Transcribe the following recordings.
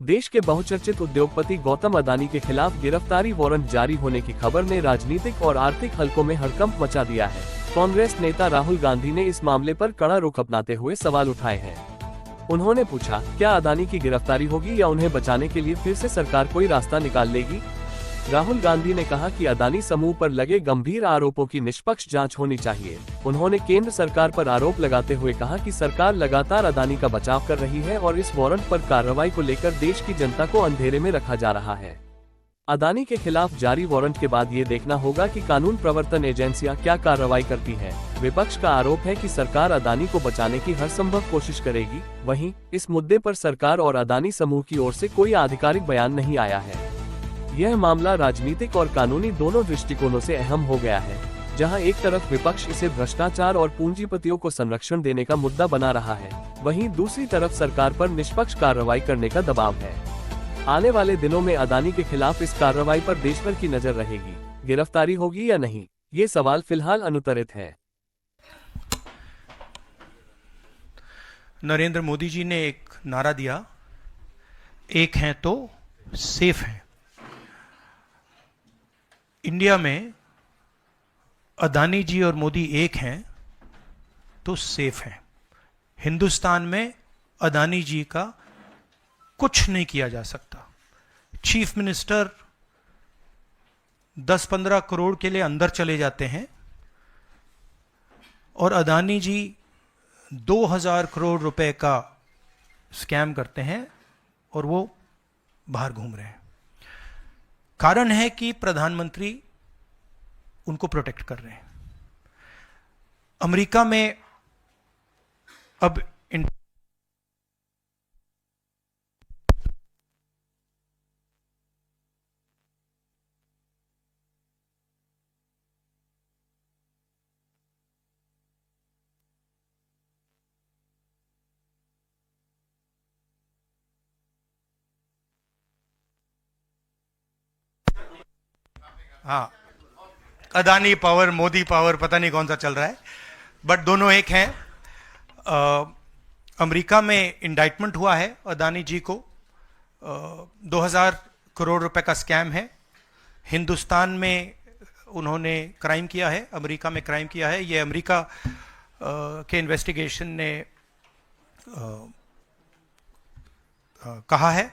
देश के बहुचर्चित उद्योगपति गौतम अदानी के खिलाफ गिरफ्तारी वारंट जारी होने की खबर ने राजनीतिक और आर्थिक हलकों में हड़कंप मचा दिया है। कांग्रेस नेता राहुल गांधी ने इस मामले पर कड़ा रुख अपनाते हुए सवाल उठाए हैं। उन्होंने पूछा, क्या अदानी की गिरफ्तारी होगी या उन्हें बचाने के लिए फिर से सरकार कोई रास्ता निकाल लेगी? राहुल गांधी ने कहा कि अदानी समूह पर लगे गंभीर आरोपों की निष्पक्ष जांच होनी चाहिए। उन्होंने केंद्र सरकार पर आरोप लगाते हुए कहा कि सरकार लगातार अदानी का बचाव कर रही है और इस वारंट पर कार्रवाई को लेकर देश की जनता को अंधेरे में रखा जा रहा है। अदानी के खिलाफ जारी वारंट के बाद ये देखना होगा कि कानून प्रवर्तन एजेंसियां क्या कार्रवाई करती हैं। विपक्ष का आरोप है कि सरकार अदानी को बचाने की हर संभव कोशिश करेगी। वहीं इस मुद्दे पर सरकार और अदानी समूह की ओर से कोई आधिकारिक बयान नहीं आया है। यह मामला राजनीतिक और कानूनी दोनों दृष्टिकोणों से अहम हो गया है। जहां एक तरफ विपक्ष इसे भ्रष्टाचार और पूंजीपतियों को संरक्षण देने का मुद्दा बना रहा है, वहीं दूसरी तरफ सरकार पर निष्पक्ष कार्रवाई करने का दबाव है। आने वाले दिनों में अदानी के खिलाफ इस कार्रवाई पर देशभर की नजर रहेगी। गिरफ्तारी होगी या नहीं, ये सवाल फिलहाल अनुत्तरित है। नरेंद्र मोदी जी ने एक नारा दिया, एक हैं तो सेफ हैं। इंडिया में अदानी जी और मोदी एक हैं तो सेफ हैं। हिंदुस्तान में अदानी जी का कुछ नहीं किया जा सकता। चीफ मिनिस्टर 10-15 करोड़ के लिए अंदर चले जाते हैं और अदानी जी 2000 करोड़ रुपए का स्कैम करते हैं और वो बाहर घूम रहे हैं। कारण है कि प्रधानमंत्री उनको प्रोटेक्ट कर रहे हैं। अमेरिका में अब हाँ, अदानी पावर, मोदी पावर, पता नहीं कौन सा चल रहा है, बट दोनों एक हैं। अमेरिका में इंडाइटमेंट हुआ है अदानी जी को। 2000 करोड़ रुपए का स्कैम है। हिंदुस्तान में उन्होंने क्राइम किया है, अमेरिका में क्राइम किया है। ये अमेरिका के इन्वेस्टिगेशन ने कहा है,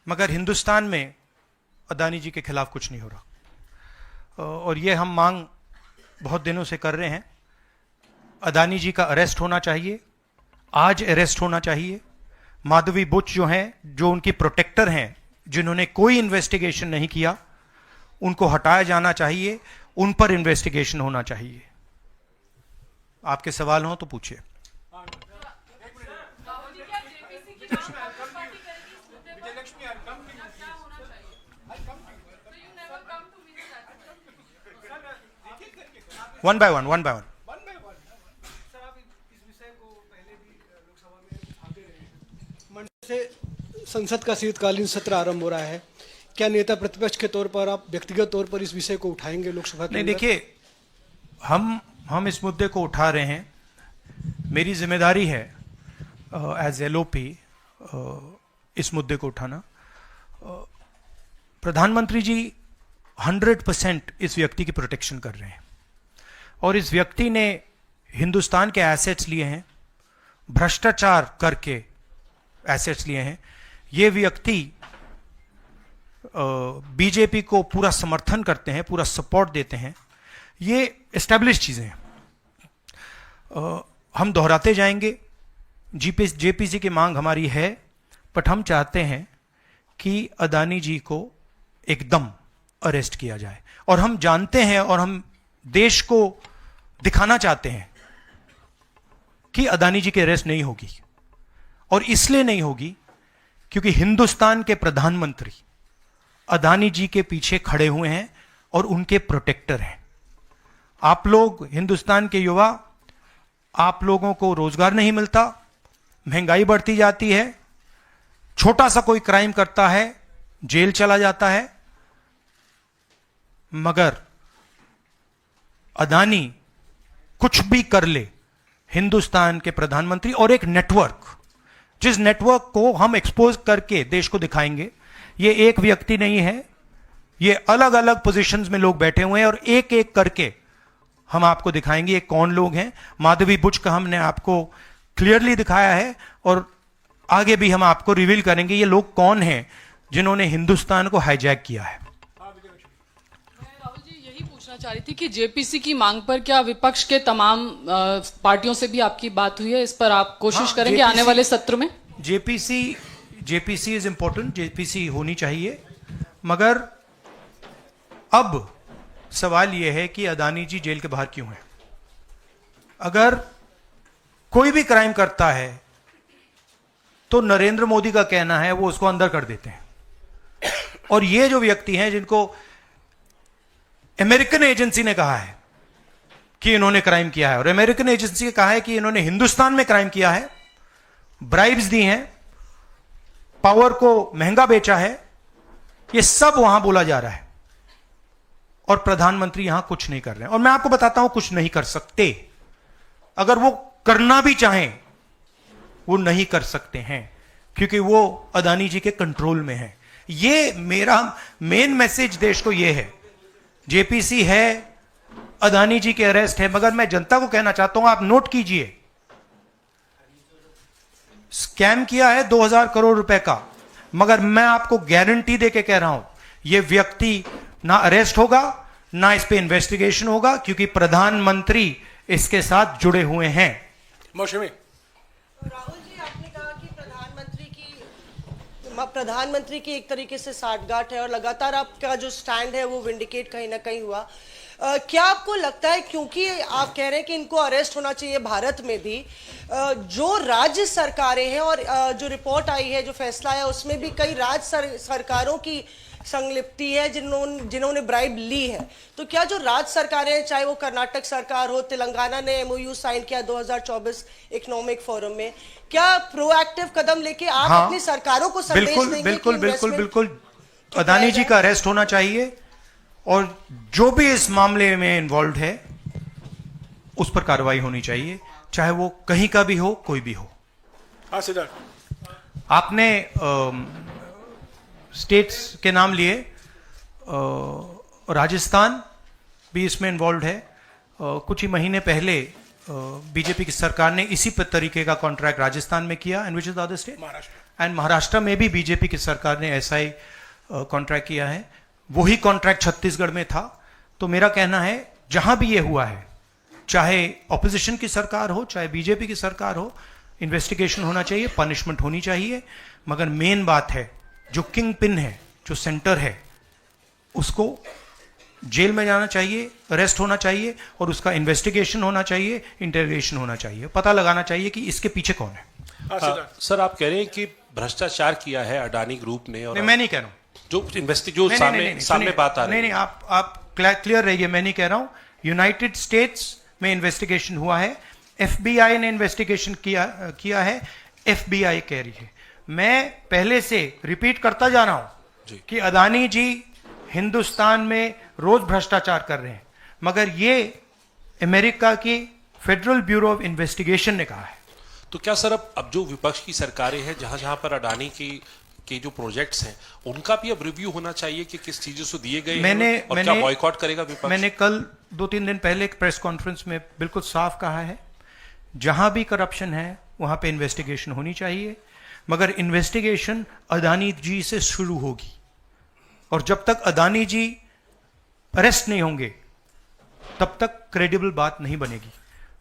मगर हिंदुस्तान में अदानी जी के खिलाफ कुछ नहीं हो रहा। और ये हम मांग बहुत दिनों से कर रहे हैं। अदानी जी का अरेस्ट होना चाहिए, आज अरेस्ट होना चाहिए। माधवी बुच जो हैं, जो उनकी प्रोटेक्टर हैं, जिन्होंने कोई इन्वेस्टिगेशन नहीं किया, उनको हटाया जाना चाहिए। उन पर इन्वेस्टिगेशन होना चाहिए। आपके सवाल हो तो पूछिए। One by one. से संसद का शीतकालीन सत्र आरंभ हो रहा है। क्या नेता प्रतिपक्ष के तौर पर आप व्यक्तिगत तौर पर इस विषय को उठाएंगे लोकसभा के? नहीं, देखिए, हम इस मुद्दे को उठा रहे हैं। मेरी जिम्मेदारी है एज एलओपी इस मुद्दे को उठाना। प्रधानमंत्री जी 100% इस व्यक्ति की प्रोटेक्शन कर रहे हैं और इस व्यक्ति ने हिंदुस्तान के एसेट्स लिए हैं, भ्रष्टाचार करके एसेट्स लिए हैं। ये व्यक्ति बीजेपी को पूरा समर्थन करते हैं, पूरा सपोर्ट देते हैं। ये एस्टैब्लिश चीजें हैं। हम दोहराते जाएंगे। जेपीसी की मांग हमारी है, बट हम चाहते हैं कि अदानी जी को एकदम अरेस्ट किया जाए। और हम जानते हैं और हम देश को दिखाना चाहते हैं कि अदानी जी की अरेस्ट नहीं होगी। और इसलिए नहीं होगी क्योंकि हिंदुस्तान के प्रधानमंत्री अदानी जी के पीछे खड़े हुए हैं और उनके प्रोटेक्टर हैं। आप लोग, हिंदुस्तान के युवा, आप लोगों को रोजगार नहीं मिलता, महंगाई बढ़ती जाती है, छोटा सा कोई क्राइम करता है जेल चला जाता है, मगर अदानी कुछ भी कर ले, हिंदुस्तान के प्रधानमंत्री और एक नेटवर्क जिस नेटवर्क को हम एक्सपोज करके देश को दिखाएंगे, ये एक व्यक्ति नहीं है, ये अलग अलग पोजीशंस में लोग बैठे हुए हैं और एक एक करके हम आपको दिखाएंगे ये कौन लोग हैं। माधवी बुच का हमने आपको क्लियरली दिखाया है और आगे भी हम आपको रिवील करेंगे ये लोग कौन हैं जिन्होंने हिंदुस्तान को हाईजैक किया है। राहुल जी, यही पूछना चाह रही थी कि जेपीसी की मांग पर क्या विपक्ष के तमाम पार्टियों से भी आपकी बात हुई है? इस पर आप कोशिश करेंगे आने वाले सत्र में? जेपीसी इज इंपॉर्टेंट, जेपीसी होनी चाहिए, मगर अब सवाल यह है कि अदानी जी जेल के बाहर क्यों हैं? अगर कोई भी क्राइम करता है तो नरेंद्र मोदी का कहना है वो उसको अंदर कर देते हैं, और ये जो व्यक्ति हैं जिनको अमेरिकन एजेंसी ने कहा है कि इन्होंने क्राइम किया है, और अमेरिकन एजेंसी ने कहा है कि इन्होंने हिंदुस्तान में क्राइम किया है, ब्राइब्स दी हैं, पावर को महंगा बेचा है, ये सब वहां बोला जा रहा है और प्रधानमंत्री यहां कुछ नहीं कर रहे हैं। और मैं आपको बताता हूं कुछ नहीं कर सकते। अगर वो करना भी चाहें वो नहीं कर सकते हैं, क्योंकि वो अदानी जी के कंट्रोल में है। ये मेरा मेन मैसेज देश को ये है, जेपीसी है, अदानी जी के अरेस्ट है, मगर मैं जनता को कहना चाहता हूं आप नोट कीजिए, स्कैम किया है 2000 करोड़ रुपए का, मगर मैं आपको गारंटी देके कह रहा हूं यह व्यक्ति ना अरेस्ट होगा ना इस पे इन्वेस्टिगेशन होगा, क्योंकि प्रधानमंत्री इसके साथ जुड़े हुए हैं। मौसमी राहुल जी, आपने कहा कि प्रधानमंत्री की एक तरीके से साठगांठ है और लगातार आपका जो स्टैंड है वो विंडिकेट कहीं ना कहीं हुआ। क्या आपको लगता है, क्योंकि आप कह रहे हैं कि इनको अरेस्ट होना चाहिए भारत में भी, जो राज्य सरकारें हैं और जो रिपोर्ट आई है, जो फैसला है, उसमें भी कई राज्य सरकारों की संलिप्ति है जिन्होंने ब्राइब ली है, तो क्या जो राज्य सरकारें हैं, चाहे वो कर्नाटक सरकार हो, तेलंगाना ने एमओयू साइन किया 2024 इकोनॉमिक फोरम में, क्या प्रोएक्टिव कदम लेके आप अपनी सरकारों को संदेश देंगे? बिल्कुल बिल्कुल बिल्कुल अदानी जी का अरेस्ट होना चाहिए और जो भी इस मामले में इन्वॉल्व है उस पर कार्रवाई होनी चाहिए, चाहे वो कहीं का भी हो, कोई भी हो। हाँ सिद्धार्थ, आपने स्टेट्स के नाम लिए, राजस्थान भी इसमें इन्वॉल्व है। कुछ ही महीने पहले बीजेपी की सरकार ने इसी तरीके का कॉन्ट्रैक्ट राजस्थान में किया, and which is the other state, Maharashtra में भी बीजेपी की सरकार ने ऐसा ही कॉन्ट्रैक्ट किया है। वही कॉन्ट्रैक्ट छत्तीसगढ़ में था। तो मेरा कहना है जहां भी ये हुआ है, चाहे ऑपोजिशन की सरकार हो चाहे बीजेपी की सरकार हो, इन्वेस्टिगेशन होना चाहिए, पनिशमेंट होनी चाहिए, मगर मेन बात है जो किंग पिन है, जो सेंटर है, उसको जेल में जाना चाहिए, अरेस्ट होना चाहिए और उसका इन्वेस्टिगेशन होना चाहिए, इंटरोगेशन होना चाहिए, पता लगाना चाहिए कि इसके पीछे कौन है। सर आप कह रहे हैं कि भ्रष्टाचार किया है अडानी ग्रुप ने, और नहीं, मैं नहीं कह रहा हूं, जो सामने बात आ रही है। नहीं, आप क्लियर रहिए, मैं नहीं कह रहा हूं। यूनाइटेड स्टेट्स में इन्वेस्टिगेशन हुआ है, एफबीआई ने इन्वेस्टिगेशन किया है, एफबीआई कह रही है। मैं पहले से रिपीट करता जा रहा हूं कि अदानी जी हिंदुस्तान में रोज भ्रष्टाचार कर रहे हैं, मगर ये अमेरिका की फेडरल ब्यूरो ऑफ इन्वेस्टिगेशन ने कहा है। तो क्या सर अब जो विपक्ष की सरकारें हैं, जहां जहां पर अडानी के जो प्रोजेक्ट्स हैं, उनका भी अब रिव्यू होना चाहिए कि किस चीजों से दिए गए हैं और क्या बॉयकॉट करेगा विपक्ष? मैंने कल 2-3 दिन पहले एक प्रेस कॉन्फ्रेंस में बिल्कुल साफ कहा है, जहां भी करप्शन है वहां पे इन्वेस्टिगेशन होनी चाहिए, मगर इन्वेस्टिगेशन अदानी जी से शुरू होगी, और जब तक अदानी जी अरेस्ट नहीं होंगे तब तक क्रेडिबल बात नहीं बनेगी।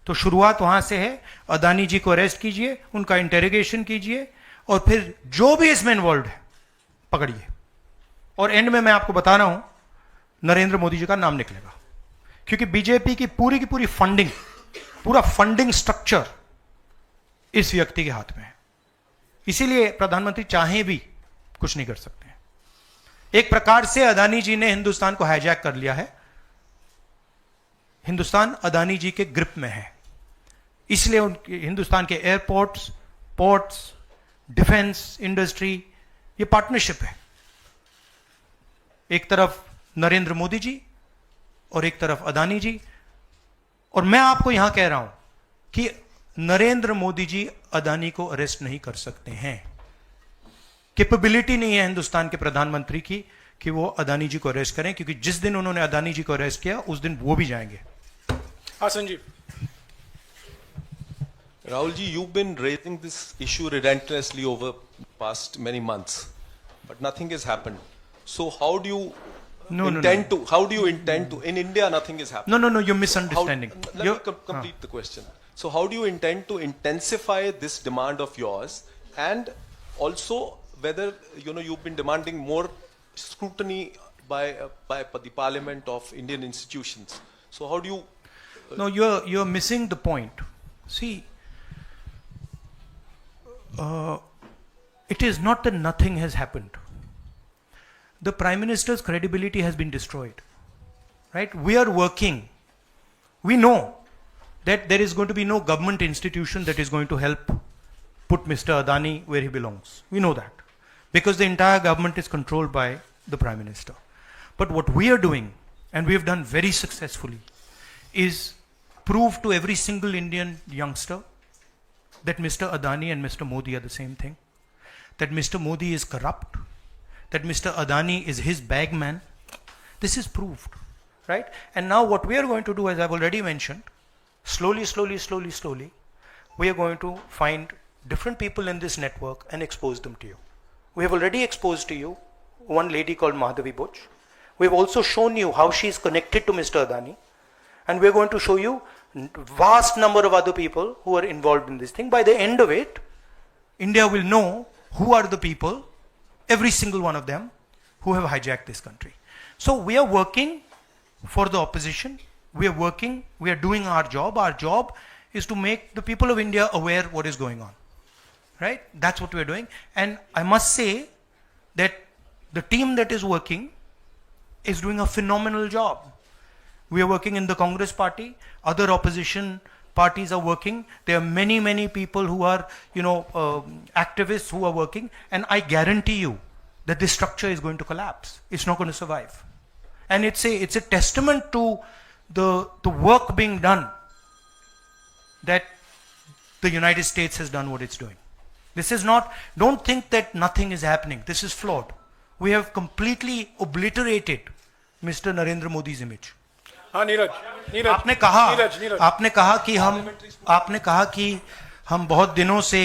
तो शुरुआत वहां से है, अदानी जी को अरेस्ट कीजिए, उनका इंटेरोगेशन कीजिए, और फिर जो भी इसमें इन्वॉल्व है पकड़िए, और एंड में मैं आपको बता रहा हूं नरेंद्र मोदी जी का नाम निकलेगा, क्योंकि बीजेपी की पूरी फंडिंग, पूरा फंडिंग स्ट्रक्चर इस व्यक्ति के हाथ में है। इसीलिए प्रधानमंत्री चाहे भी कुछ नहीं कर सकते हैं। एक प्रकार से अदानी जी ने हिंदुस्तान को हाईजैक कर लिया है, हिंदुस्तान अदानी जी के ग्रिप में है, इसलिए उनके हिंदुस्तान के एयरपोर्ट्स, पोर्ट्स, डिफेंस इंडस्ट्री, ये पार्टनरशिप है। एक तरफ नरेंद्र मोदी जी और एक तरफ अदानी जी, और मैं आपको यहां कह रहा हूं कि नरेंद्र मोदी जी अदानी को अरेस्ट नहीं कर सकते हैं। कैपेबिलिटी नहीं है हिंदुस्तान के प्रधानमंत्री की कि वो अदानी जी को अरेस्ट करें, क्योंकि जिस दिन उन्होंने अदानी जी को अरेस्ट किया उस दिन वो भी जाएंगे। हाँ Sanjeev. Rahul ji, you've been raising this issue relentlessly over past many months, but nothing has happened. So how do you intend to? How do you intend to? In India, nothing is happening. No, you're misunderstanding. Let me complete the question. So how do you intend to intensify this demand of yours, and also whether you've been demanding more scrutiny by the Parliament of Indian institutions? So how do you? No, you're missing the point. See. It is not that nothing has happened. The Prime Minister's credibility has been destroyed. Right? We are working. We know that there is going to be no government institution that is going to help put Mr. Adani where he belongs. We know that. Because the entire government is controlled by the Prime Minister. But what we are doing, and we have done very successfully, is prove to every single Indian youngster that Mr. Adani and Mr. Modi are the same thing, that Mr. Modi is corrupt, that Mr. Adani is his bag man. This is proved, right? And now what we are going to do, as I've already mentioned, slowly, we are going to find different people in this network and expose them to you. We have already exposed to you one lady called Madhavi Butch. We have also shown you how she is connected to Mr. Adani, and we are going to show you vast number of other people who are involved in this thing. By the end of it, India will know who are the people, every single one of them, who have hijacked this country. So we are working for the opposition. We are working, we are doing our job. Our job is to make the people of India aware what is going on. Right? That's what we are doing. And I must say that the team that is working is doing a phenomenal job. We are working in the Congress party. Other opposition parties are working. There are many people who are, activists who are working. And I guarantee you that this structure is going to collapse. It's not going to survive. And it's a testament to the work being done that the United States has done what it's doing. This is not, don't think that nothing is happening. This is flawed. We have completely obliterated Mr. Narendra Modi's image. हाँ नीरज आपने कहा कि हम बहुत दिनों से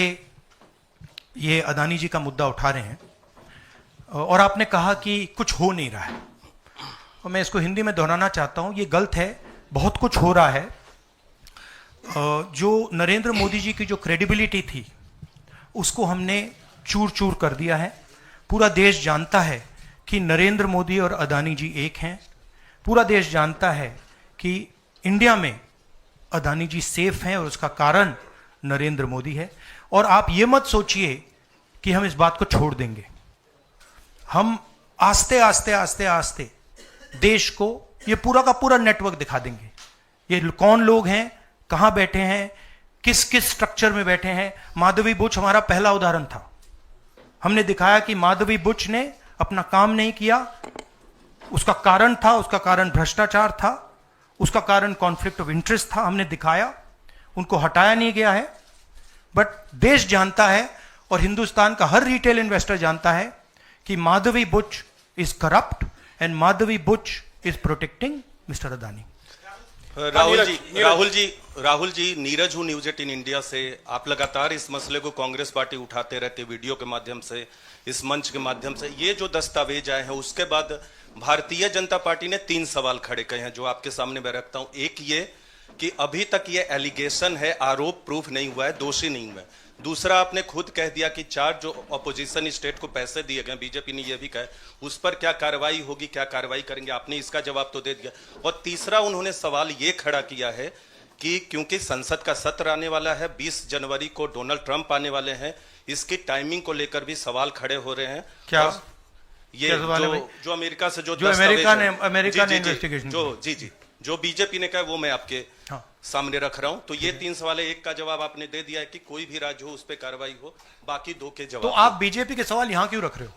ये अदानी जी का मुद्दा उठा रहे हैं, और आपने कहा कि कुछ हो नहीं रहा है, और मैं इसको हिंदी में दोहराना चाहता हूं, ये गलत है। बहुत कुछ हो रहा है। जो नरेंद्र मोदी जी की जो क्रेडिबिलिटी थी उसको हमने चूर चूर कर दिया है। पूरा देश जानता है कि नरेंद्र मोदी और अदानी जी एक हैं। पूरा देश जानता है कि इंडिया में अदानी जी सेफ हैं और उसका कारण नरेंद्र मोदी है। और आप ये मत सोचिए कि हम इस बात को छोड़ देंगे। हम आस्ते आस्ते देश को ये पूरा का पूरा नेटवर्क दिखा देंगे। ये कौन लोग हैं, कहां बैठे हैं, किस किस स्ट्रक्चर में बैठे हैं। माधवी बुच हमारा पहला उदाहरण था। हमने दिखाया कि माधवी बुच ने अपना काम नहीं किया, उसका कारण भ्रष्टाचार था, उसका कारण कॉन्फ्लिक्ट ऑफ इंटरेस्ट था। हमने दिखाया, उनको हटाया नहीं गया है। बट देश जानता है और हिंदुस्तान का हर रिटेल इन्वेस्टर जानता है कि Madhabi Buch is corrupt and Madhabi Buch is protecting mister Adani. Rahul ji, Neeraj हूं न्यूज 18 इंडिया से। आप लगातार इस मसले को कांग्रेस पार्टी उठाते रहते, वीडियो के माध्यम से, इस मंच के माध्यम से। ये जो दस्तावेज आए हैं उसके बाद भारतीय जनता पार्टी ने 3 सवाल खड़े किए हैं जो आपके सामने मैं रखता हूं। एक ये कि अभी तक ये एलिगेशन है, आरोप प्रूफ नहीं हुआ है, दोषी नहीं हुआ है। दूसरा, आपने खुद कह दिया कि 4 जो अपोजिशन स्टेट को पैसे दिए गए, बीजेपी ने यह भी कहा, उस पर क्या कार्रवाई होगी, क्या कार्रवाई करेंगे, आपने इसका जवाब तो दे दिया। और तीसरा उन्होंने सवाल ये खड़ा किया है कि क्योंकि संसद का सत्र आने वाला है, 20 जनवरी को डोनाल्ड ट्रंप आने वाले हैं, इसकी टाइमिंग को लेकर भी सवाल खड़े हो रहे हैं। क्या ये जो अमेरिका से जो अमेरिका ने इन्वेस्टिगेशन जो बीजेपी ने कहा वो मैं आपके सामने रख रहा हूं। तो ये 3 सवाल है। एक का जवाब आपने दे दिया है कि कोई भी राज्य हो उस पर कार्रवाई हो, बाकी 2 के जवाब। तो आप बीजेपी के सवाल यहां क्यों रख रहे हो?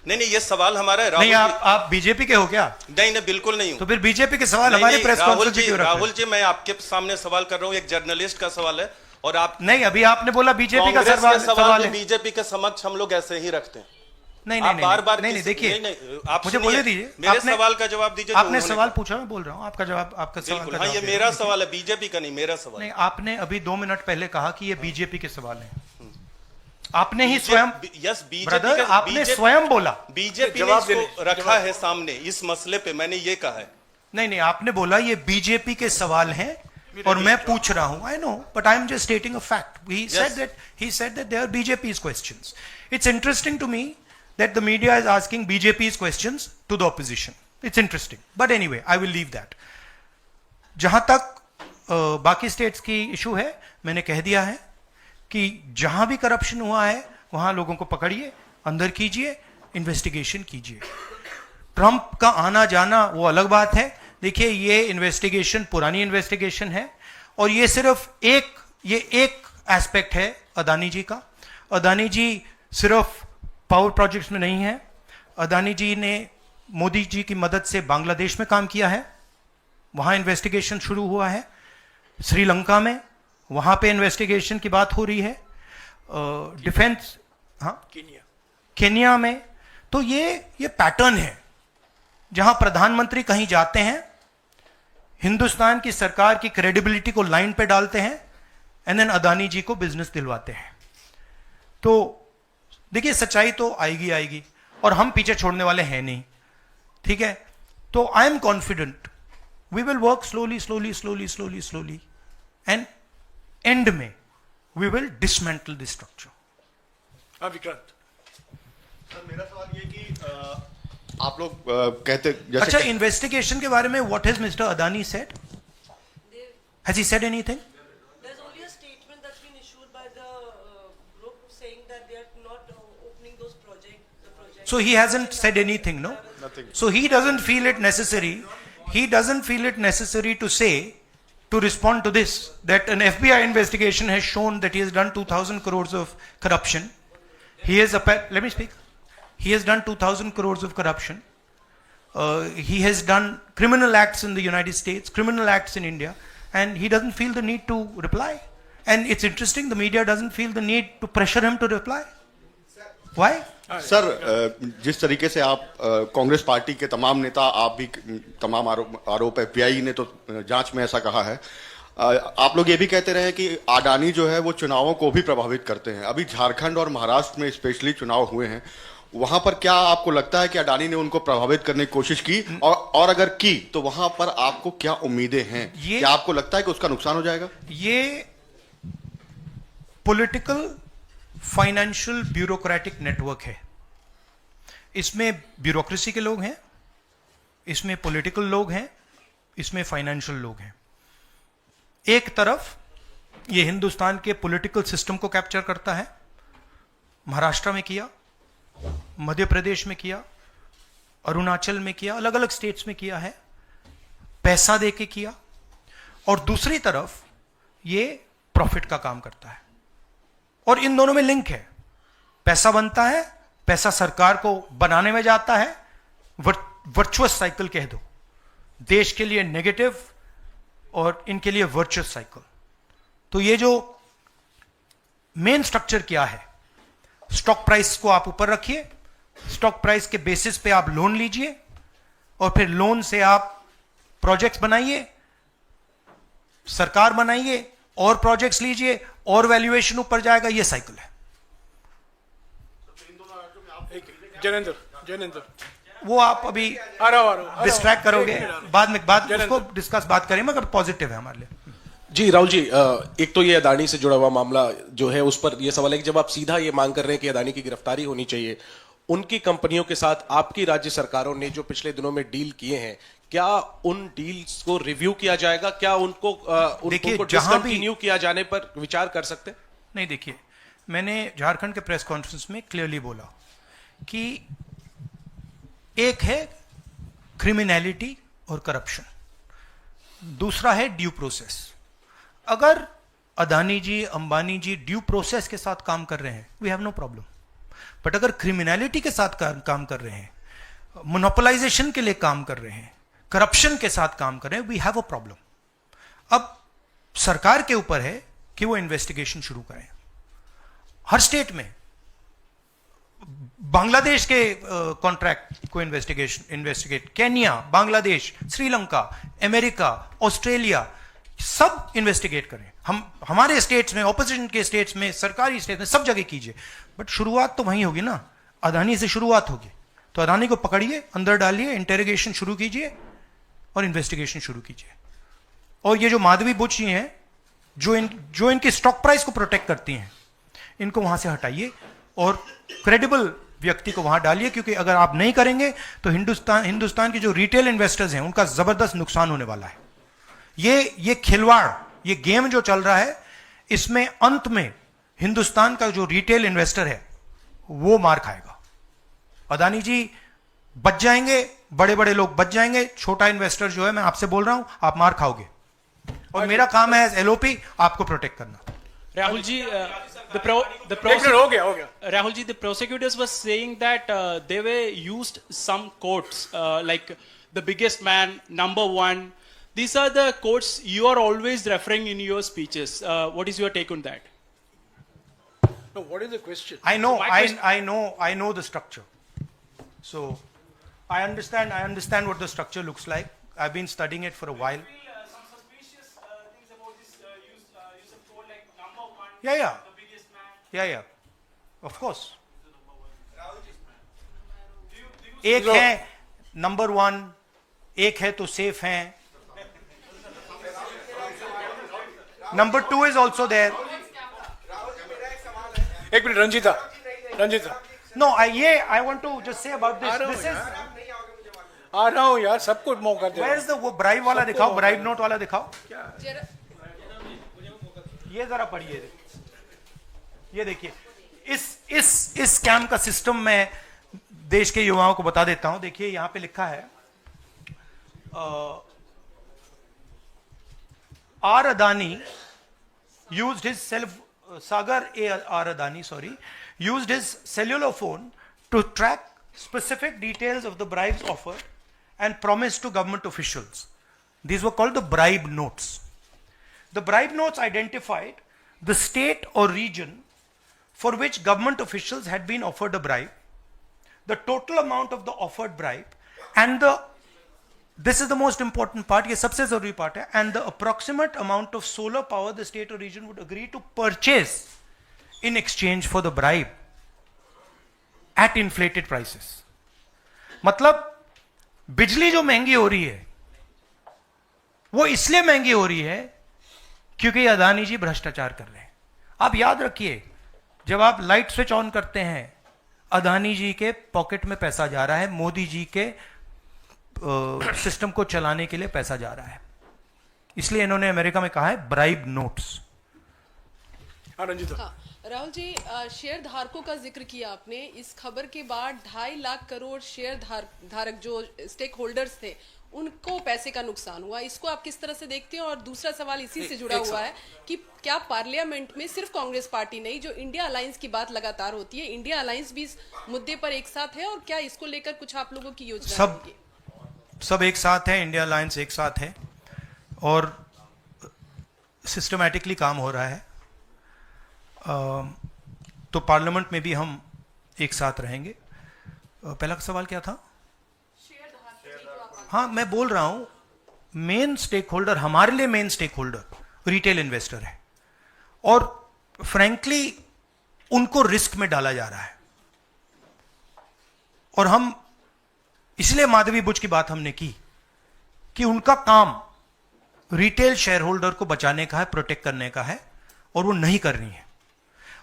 नहीं नहीं, ये सवाल हमारा है। नहीं, राहुल आप बीजेपी के हो क्या? नहीं नहीं, बिल्कुल नहीं हूं। तो फिर बीजेपी के सवाल नहीं, हमारे नहीं, प्रेस कॉन्फ्रेंस में क्यों रख रहे हैं? राहुल जी, मैं आपके सामने सवाल कर रहा हूं, एक जर्नलिस्ट का सवाल है, और आप नहीं, अभी आपने बोला बीजेपी का कांग्रेस के सवाल है। बीजेपी के समक्ष हम लोग ऐसे ही रखते हैं। नहीं आप नहीं, बार-बार नहीं, देखिए, आप मुझे बोलने दीजिए। मेरे आपने- सवाल का जवाब दीजिए। आपने सवाल पूछा, मैं बोल रहा हूँ, आपका जवाब, आपका सवाल बिल्कुल, का हाँ, ये जवाब मेरा दे- सवाल है, बीजेपी का नहीं, मेरा सवाल। नहीं, आपने अभी 2 मिनट पहले कहा कि ये बीजेपी के सवाल हैं। आपने ही स्वयं, यस, बीजेपी ब्रदर, आपने स्वयं बोला। बीजेपी ने इसको रखा है सामने इस मसले पे, मैंने ये कहा है। नहीं नहीं, आपने बोला ये बीजेपी के सवाल हैं और मैं पूछ रहा हूं। I know, but I am just stating a fact. He said that they are BJP's questions. It's interesting to me that the media is asking BJP's questions to the opposition. It's interesting. But anyway, I will leave that. जहां तक बाकी states की issue है, मैंने कह दिया है कि जहां भी करप्शन हुआ है वहां लोगों को पकड़िए, अंदर कीजिए, इन्वेस्टिगेशन कीजिए। ट्रंप का आना जाना वो अलग बात है। देखिए, ये इन्वेस्टिगेशन पुरानी इन्वेस्टिगेशन है और ये सिर्फ एक एस्पेक्ट है अदानी जी का। अदानी जी सिर्फ पावर प्रोजेक्ट्स में नहीं है। अदानी जी ने मोदी जी की मदद से बांग्लादेश में काम किया है, वहां इन्वेस्टिगेशन शुरू हुआ है। श्रीलंका में, वहां पे इन्वेस्टिगेशन की बात हो रही है। डिफेंस, हाँ, केन्या में। तो ये पैटर्न है जहां प्रधानमंत्री कहीं जाते हैं, हिंदुस्तान की सरकार की क्रेडिबिलिटी को लाइन पे डालते हैं, एंड देन अदानी जी को बिजनेस दिलवाते हैं। तो देखिए, सच्चाई तो आएगी और हम पीछे छोड़ने वाले हैं नहीं, ठीक है? तो I am confident we will work slowly and and में we will dismantle the structure. हाँ विक्रांत। सर, मेरा सवाल ये कि आप लोग कहते जैसे अच्छा, इन्वेस्टिगेशन के बारे में what has mister Adani said? Has he said anything? There's only a statement that's been issued by the group saying that they are not opening those projects. So he hasn't said anything, no? Nothing. So he doesn't feel it necessary. He doesn't feel it necessary to say, to respond to this, that an FBI investigation has shown that he has done 2,000 crores of corruption. He has, let me speak. He has done 2,000 crores of corruption. He has done criminal acts in the United States, criminal acts in India, and he doesn't feel the need to reply. And it's interesting, the media doesn't feel the need to pressure him to reply. Why? Sir, जिस तरीके से आप Congress party के तमाम नेता, आप भी तमाम आरोप FBI ने तो जांच में ऐसा कहा है, आप लोग ये भी कहते रहे कि अडानी जो है वो चुनावों को भी प्रभावित करते हैं। अभी झारखंड और महाराष्ट्र में स्पेशली चुनाव हुए हैं, वहां पर क्या आपको लगता है कि अडानी ने उनको प्रभावित करने की कोशिश की, और अगर की तो वहां पर आपको क्या उम्मीदें हैं? क्या आपको लगता है कि उसका नुकसान हो जाएगा? ये पॉलिटिकल फाइनेंशियल ब्यूरोक्रेटिक नेटवर्क है। इसमें ब्यूरोक्रेसी के लोग हैं, इसमें पॉलिटिकल लोग हैं, इसमें फाइनेंशियल लोग हैं। एक तरफ ये हिंदुस्तान के पॉलिटिकल सिस्टम को कैप्चर करता है, महाराष्ट्र में किया, मध्य प्रदेश में किया, अरुणाचल में किया, अलग अलग स्टेट्स में किया है, पैसा देके किया, और दूसरी तरफ ये प्रॉफिट का काम करता है। और इन दोनों में लिंक है, पैसा बनता है, पैसा सरकार को बनाने में जाता है, वर्चुअस साइकिल कह दो, देश के लिए नेगेटिव और इनके लिए वर्चुअस साइकिल। तो ये जो मेन स्ट्रक्चर क्या है, स्टॉक प्राइस को आप ऊपर रखिए, स्टॉक प्राइस के बेसिस पे आप लोन लीजिए, और फिर लोन से आप प्रोजेक्ट्स बनाइए, सरकार बनाइए, और प्रोजेक्ट्स लीजिए, और वैल्यूएशन ऊपर जाएगा। ये साइकिल है। जैनेंद्र, वो आप अभी आ रहा हूं। डिस्ट्रैक्ट करोगे, बाद उसको डिस्कस बात करें, मगर पॉजिटिव है हमारे लिए। जी राहुल जी, एक तो ये अदानी से जुड़ा हुआ मामला जो है, उस पर ये सवाल है कि जब आप सीधा ये मांग कर रहे हैं कि अदानी की गिरफ्तारी होनी चाहिए, उनकी कंपनियों के साथ आपकी राज्य सरकारों ने जो पिछले दिनों में डील किए हैं, क्या उन डील्स को रिव्यू किया जाएगा? क्या उनको डिसकंटिन्यू किया जाने पर विचार कर सकते हैं? नहीं, देखिए, मैंने झारखंड के प्रेस कॉन्फ्रेंस में क्लियरली बोला कि एक है क्रिमिनलिटी और करप्शन, दूसरा है ड्यू प्रोसेस। अगर अदानी जी, अंबानी जी ड्यू प्रोसेस के साथ काम कर रहे हैं, we have no problem. But अगर क्रिमिनलिटी के साथ काम कर रहे हैं, मोनोपोलाइजेशन के लिए काम कर रहे हैं, करप्शन के साथ काम कर रहे हैं, वी हैव अ प्रॉब्लम। अब सरकार के ऊपर है कि वो इन्वेस्टिगेशन शुरू करें। हर स्टेट में बांग्लादेश के कॉन्ट्रैक्ट को investigate, Kenya, Bangladesh, Sri Lanka, America, Australia, सब इन्वेस्टिगेट करें। हमारे स्टेट्स में, ऑपोजिशन के स्टेट्स में, सरकारी स्टेट्स में, सब जगह कीजिए। बट शुरुआत तो वहीं होगी ना, अदानी से शुरुआत होगी। तो अदानी को पकड़िए, अंदर डालिए, इंटेरोगेशन शुरू कीजिए और इन्वेस्टिगेशन शुरू कीजिए। और ये जो माधवी बुच जी हैं, जो इनके स्टॉक प्राइस को प्रोटेक्ट करती हैं, इनको वहां से हटाइए और क्रेडिबल व्यक्ति को वहां डालिए, क्योंकि अगर आप नहीं करेंगे तो हिंदुस्तान के जो रिटेल इन्वेस्टर्स हैं उनका जबरदस्त नुकसान होने वाला है। ये खिलवाड़, ये गेम जो चल रहा है, इसमें अंत में हिंदुस्तान का जो रिटेल इन्वेस्टर है वो मार खाएगा। अदानी जी बच जाएंगे, बड़े बड़े लोग बच जाएंगे, छोटा इन्वेस्टर जो है, मैं आपसे बोल रहा हूं, आप मार खाओगे। और मेरा काम है एज एलओपी आपको प्रोटेक्ट करना। Rahul ji, Rahul ji, the prosecutors were saying that they were used some quotes like the biggest man, number one. These are the quotes you are always referring in your speeches. What is your take on that? No, what is the question? I know the structure. So I understand what the structure looks like. I've been studying it for a while. Yeah. Of course. एक है number one, एक है तो safe हैं, number two is also there. एक minute, Ranjeeta. No, I want to just say about this is, आ रहा हूं यार, सबको मौका दे। वेयर इज द वो ब्राइब वाला दिखाओ, ब्राइब नोट वाला दिखाओ। ये जरा पढ़िए, ये देखिए, इस स्कैम का सिस्टम मैं देश के युवाओं को बता देता हूं। देखिए यहां पे लिखा है, R Adani used his Sagar R. Adani, used his cellular phone to track specific details of the bribes offered and promised to government officials. These were called the bribe notes. The bribe notes identified the state or region for which government officials had been offered a bribe, the total amount of the offered bribe, and this is the most important part, ये सबसे जरूरी part है, and the approximate amount of solar power the state or region would agree to purchase in exchange for the bribe at inflated prices. मतलब बिजली जो महंगी हो रही है वो इसलिए महंगी हो रही है क्योंकि अदानी जी भ्रष्टाचार कर रहे हैं। आप याद रखिए, जब आप लाइट स्विच ऑन करते हैं अदानी जी के पॉकेट में पैसा जा रहा है, मोदी जी के सिस्टम को चलाने के लिए पैसा जा रहा है। इसलिए इन्होंने अमेरिका में कहा है bribe notes. Rahul ji, share धारकों का जिक्र किया आपने। इस खबर के बाद 2.5 लाख करोड़ शेयर धारक जो स्टेक होल्डर्स थे उनको पैसे का नुकसान हुआ। इसको आप किस तरह से देखते हैं? और दूसरा सवाल इसी से जुड़ा हुआ है कि क्या पार्लियामेंट में सिर्फ कांग्रेस पार्टी नहीं, जो इंडिया अलायंस की बात लगातार होती है, इंडिया अलायंस भी इस मुद्दे पर एक साथ है? और क्या इसको लेकर कुछ आप लोगों की योजना होगी? सब एक साथ है, इंडिया अलायंस एक साथ है और सिस्टमैटिकली काम हो रहा है। तो पार्लियामेंट में भी हम एक साथ रहेंगे। पहला सवाल क्या था? हाँ, मैं बोल रहा हूं, मेन स्टेक होल्डर, हमारे लिए main stakeholder retail investor है और फ्रैंकली उनको रिस्क में डाला जा रहा है। और हम इसलिए माधवी बुच की बात हमने की कि उनका काम रिटेल शेयर होल्डर को बचाने का है, प्रोटेक्ट करने का है, और वो नहीं कर रही है।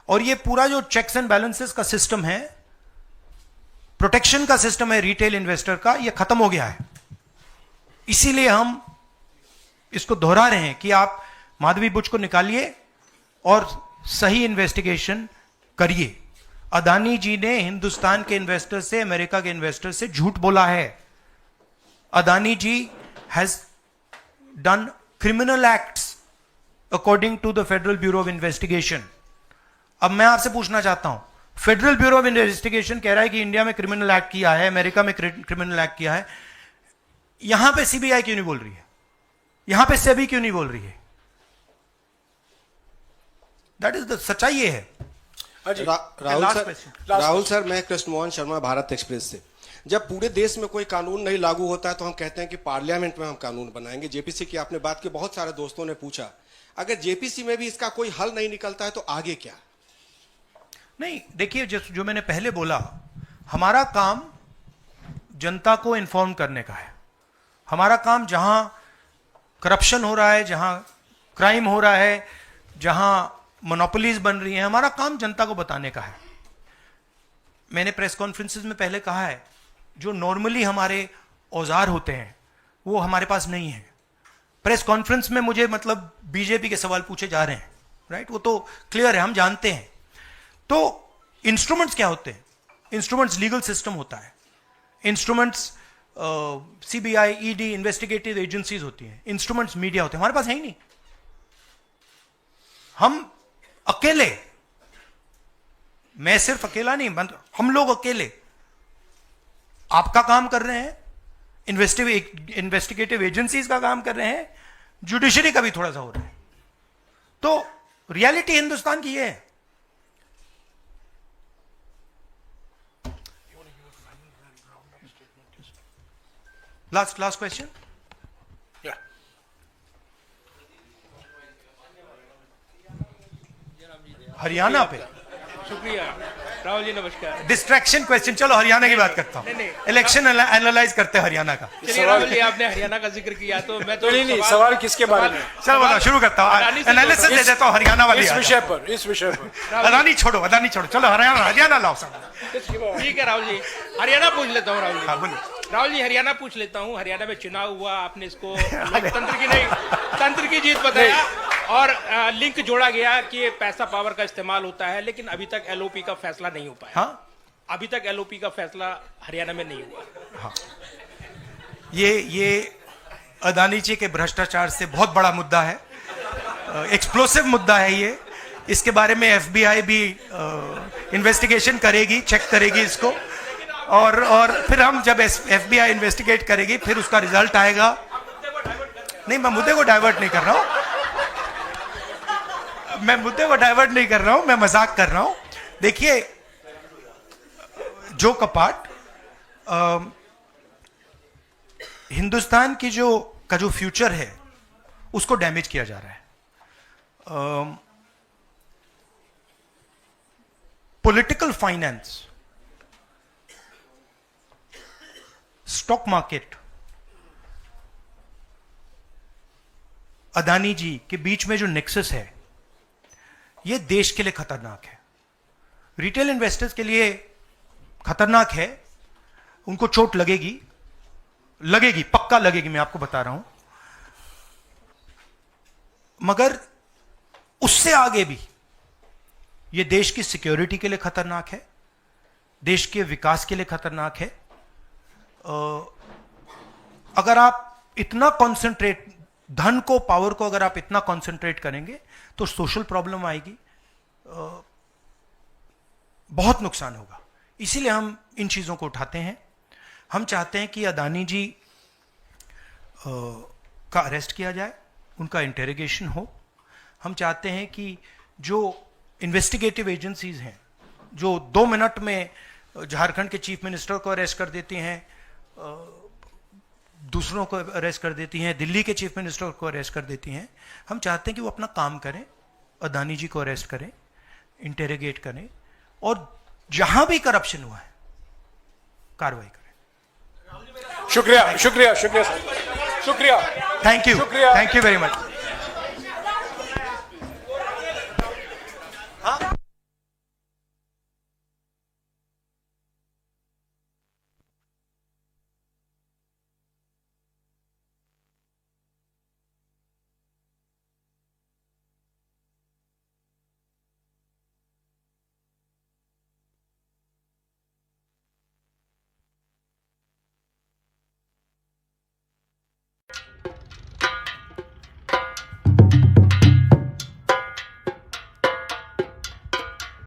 और ये पूरा जो चेक्स एंड बैलेंसेस का सिस्टम है, प्रोटेक्शन का सिस्टम है रिटेल इन्वेस्टर का, ये खत्म हो गया है। इसीलिए हम इसको दोहरा रहे हैं कि आप माधवी बुच को निकालिए और सही इन्वेस्टिगेशन करिए। अदानी जी ने हिंदुस्तान के इन्वेस्टर से, अमेरिका के इन्वेस्टर से झूठ बोला है। Adani ji has done criminal acts according to the federal bureau of investigation. अब मैं आपसे पूछना चाहता हूं, फेडरल ब्यूरो ऑफ इन्वेस्टिगेशन कह रहा है कि इंडिया में क्रिमिनल एक्ट किया है, अमेरिका में क्रिमिनल एक्ट किया है। यहां पे सीबीआई क्यों नहीं बोल रही है? यहां पे सेबी क्यों नहीं बोल रही है? दैट इज द सच्चाई ये है। राहुल सर, मैं कृष्ण मोहन शर्मा, भारत एक्सप्रेस से। जब पूरे देश में कोई कानून नहीं लागू होता है तो हम कहते हैं कि पार्लियामेंट में हम कानून बनाएंगे। जेपीसी की आपने बात की, बहुत सारे दोस्तों ने पूछा, अगर जेपीसी में भी इसका कोई हल नहीं निकलता है तो आगे क्या? नहीं, देखिए, जो मैंने पहले बोला, हमारा काम जनता को इन्फॉर्म करने का है। हमारा काम जहां करप्शन हो रहा है, जहां क्राइम हो रहा है, जहां मोनोपोलीज बन रही हैं, हमारा काम जनता को बताने का है। मैंने प्रेस कॉन्फ्रेंसेस में पहले कहा है, जो नॉर्मली हमारे औजार होते हैं वो हमारे पास नहीं है। प्रेस कॉन्फ्रेंस में मुझे मतलब बीजेपी के सवाल पूछे जा रहे हैं, राइट? वो तो क्लियर है, हम जानते हैं। तो इंस्ट्रूमेंट्स क्या होते हैं? इंस्ट्रूमेंट्स लीगल सिस्टम होता है, instruments CBI, ED, investigative agencies होती हैं, इंस्ट्रूमेंट्स मीडिया होते हैं। हमारे पास है ही नहीं। हम अकेले, मैं सिर्फ अकेला नहीं, हम लोग अकेले आपका काम कर रहे हैं, इन्वेस्टिगेटिव एजेंसीज का काम कर रहे हैं, जुडिशरी का भी थोड़ा सा हो रहा है। तो रियलिटी हिंदुस्तान की ये है। Last question. हरियाणा पे। शुक्रिया राहुल जी, नमस्कार। डिस्ट्रैक्शन क्वेश्चन, चलो हरियाणा की बात करता हूं। इलेक्शन एनालाइज करते हैं हरियाणा का। चलिए राहुल जी, आपने हरियाणा का जिक्र किया तो मैं तो नहीं, सवाल किसके बारे में? चलो बोलो, शुरू करता हूं, एनालिसिस दे देता हूं हरियाणा वाली। इस विषय पर अदानी छोड़ो, चलो हरियाणा लाओ सब। ठीक है राहुल जी, हरियाणा पूछ लेता हूँ। राहुल जी, हाँ बोलो। राहुल जी, हरियाणा पूछ लेता हूँ। हरियाणा में चुनाव हुआ, आपने इसको लोकतंत्र की नहीं, तंत्र की जीत बताया और लिंक जोड़ा गया कि पैसा पावर का इस्तेमाल होता है, लेकिन अभी तक एलओपी का फैसला नहीं हो पाया। हाँ? अभी तक एलओपी का फैसला हरियाणा में नहीं हुआ। हाँ। ये अदानी जी के भ्रष्टाचार से बहुत बड़ा मुद्दा है, एक्सप्लोसिव मुद्दा है ये। इसके बारे में एफबीआई भी इन्वेस्टिगेशन करेगी, चेक करेगी इसको, और फिर हम जब एफबीआई इन्वेस्टिगेट करेगी फिर उसका रिजल्ट आएगा। नहीं, मैं मुद्दे को डाइवर्ट नहीं कर रहा हूं, मैं मजाक कर रहा हूं। देखिए, जो कपाट हिंदुस्तान की का जो फ्यूचर है उसको डैमेज किया जा रहा है। Political finance, stock market, Adani ji के बीच में जो नेक्सस है, यह देश के लिए खतरनाक है। रिटेल इन्वेस्टर्स के लिए खतरनाक है, उनको चोट लगेगी, पक्का लगेगी, मैं आपको बता रहा हूं। मगर उससे आगे भी यह देश की सिक्योरिटी के लिए खतरनाक है, देश के विकास के लिए खतरनाक है। अगर आप इतना कॉन्सेंट्रेट, धन को, पावर को अगर आप इतना कॉन्सेंट्रेट करेंगे तो सोशल प्रॉब्लम आएगी, बहुत नुकसान होगा। इसीलिए हम इन चीजों को उठाते हैं। हम चाहते हैं कि अदानी जी का अरेस्ट किया जाए, उनका इंटेरोगेशन हो। हम चाहते हैं कि जो इन्वेस्टिगेटिव एजेंसीज हैं, जो 2 मिनट में झारखंड के चीफ मिनिस्टर को अरेस्ट कर देती हैं, दूसरों को अरेस्ट कर देती हैं, दिल्ली के चीफ मिनिस्टर को अरेस्ट कर देती हैं, हम चाहते हैं कि वो अपना काम करें, अदानी जी को अरेस्ट करें, इंटेरोगेट करें, और जहां भी करप्शन हुआ है कार्रवाई करें। शुक्रिया, शुक्रिया, शुक्रिया, शुक्रिया, थैंक यू वेरी मच।